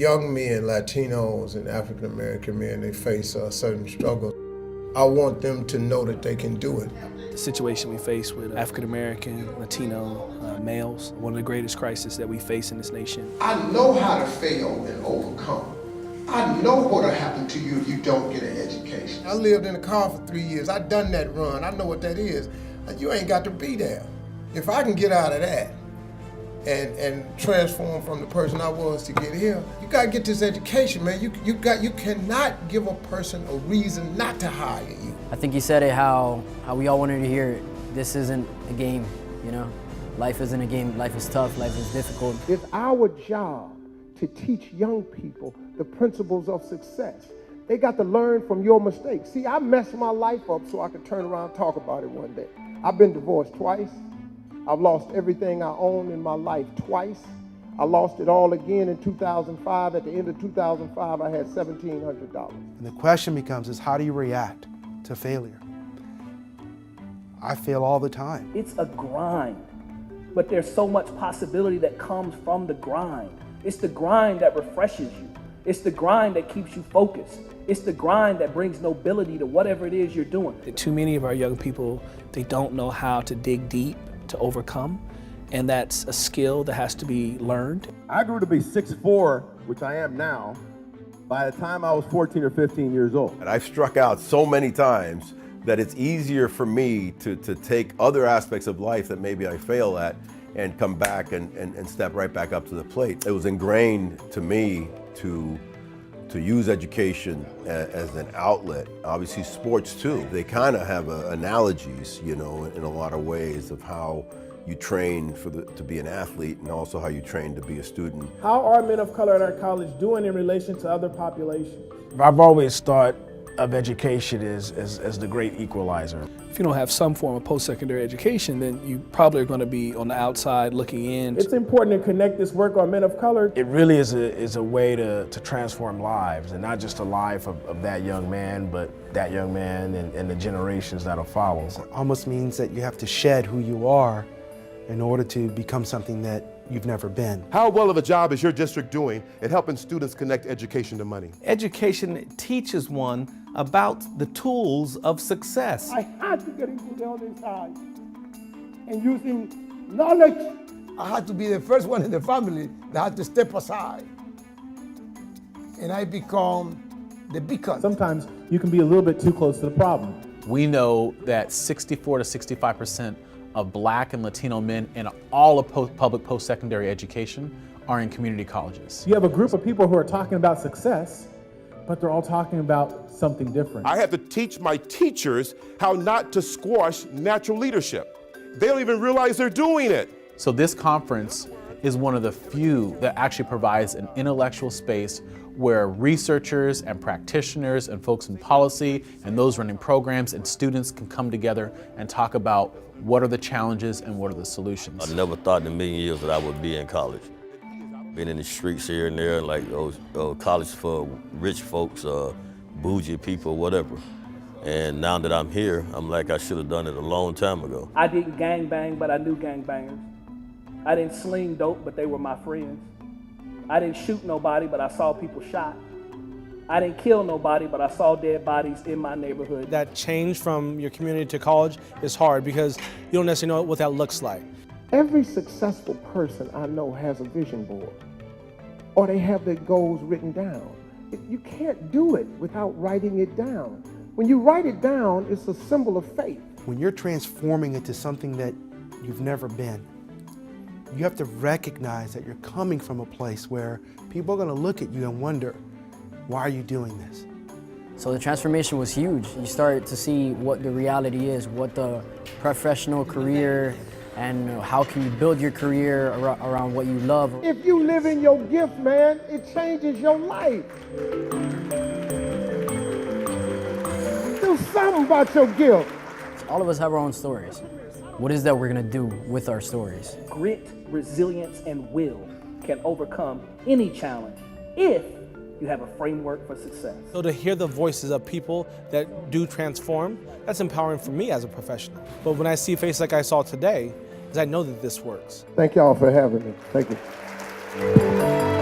young men, Latinos and African American men, they face certain struggles. I want them to know that they can do it. The situation we face with African American, Latino males, one of the greatest crises that we face in this nation. I know how to fail and overcome. I know what'll happen to you if you don't get an education. I lived in a car for 3 years. I done that run. I know what that is. You ain't got to be there. If I can get out of that and transform from the person I was to get here, you gotta get this education, man. You cannot give a person a reason not to hire you. I think you said it how we all wanted to hear it. This isn't a game, you know? Life isn't a game. Life is tough. Life is difficult. It's our job to teach young people the principles of success. They got to learn from your mistakes. See, I messed my life up so I could turn around and talk about it one day. I've been divorced twice. I've lost everything I own in my life twice. I lost it all again in 2005. At the end of 2005, I had $1,700. And the question becomes is how do you react to failure? I fail all the time. It's a grind, but there's so much possibility that comes from the grind. It's the grind that refreshes you. It's the grind that keeps you focused. It's the grind that brings nobility to whatever it is you're doing. Too many of our young people, they don't know how to dig deep to overcome, and that's a skill that has to be learned. I grew to be 6'4", which I am now, by the time I was 14 or 15 years old. And I've struck out so many times that it's easier for me to take other aspects of life that maybe I fail at and come back and step right back up to the plate. It was ingrained to me to use education as an outlet. Obviously sports too. They kind of have analogies, you know, in a lot of ways of how you train to be an athlete and also how you train to be a student. How are men of color at our college doing in relation to other populations? I've always thought of education as the great equalizer. If you don't have some form of post-secondary education, then you probably are going to be on the outside looking in. It's important to connect this work on men of color. It really is a way to transform lives, and not just the life of that young man, but that young man and the generations that'll follow. It almost means that you have to shed who you are in order to become something that you've never been. How well of a job is your district doing at helping students connect education to money? Education teaches one about the tools of success. I had to get into the other side and using knowledge. I had to be the first one in the family that had to step aside. And I become the beacon. Sometimes you can be a little bit too close to the problem. We know that 64 to 65% of Black and Latino men in all of public post-secondary education are in community colleges. You have a group of people who are talking about success, but they're all talking about something different. I have to teach my teachers how not to squash natural leadership. They don't even realize they're doing it. So this conference is one of the few that actually provides an intellectual space where researchers and practitioners and folks in policy and those running programs and students can come together and talk about what are the challenges and what are the solutions. I never thought in a million years that I would be in college. Been in the streets here and there, like college for rich folks, bougie people, whatever. And now that I'm here, I'm like I should have done it a long time ago. I didn't gangbang, but I knew gangbangers. I didn't sling dope, but they were my friends. I didn't shoot nobody, but I saw people shot. I didn't kill nobody, but I saw dead bodies in my neighborhood. That change from your community to college is hard because you don't necessarily know what that looks like. Every successful person I know has a vision board, or they have their goals written down. You can't do it without writing it down. When you write it down, it's a symbol of faith. When you're transforming into something that you've never been, you have to recognize that you're coming from a place where people are going to look at you and wonder, why are you doing this? So the transformation was huge. You start to see what the reality is, what the professional career, and how can you build your career around what you love. If you live in your gift, man, it changes your life. Do something about your gift. All of us have our own stories. What is that we're gonna do with our stories? Grit, resilience, and will can overcome any challenge if you have a framework for success. So to hear the voices of people that do transform, that's empowering for me as a professional. But when I see a face like I saw today, is I know that this works. Thank y'all for having me. Thank you.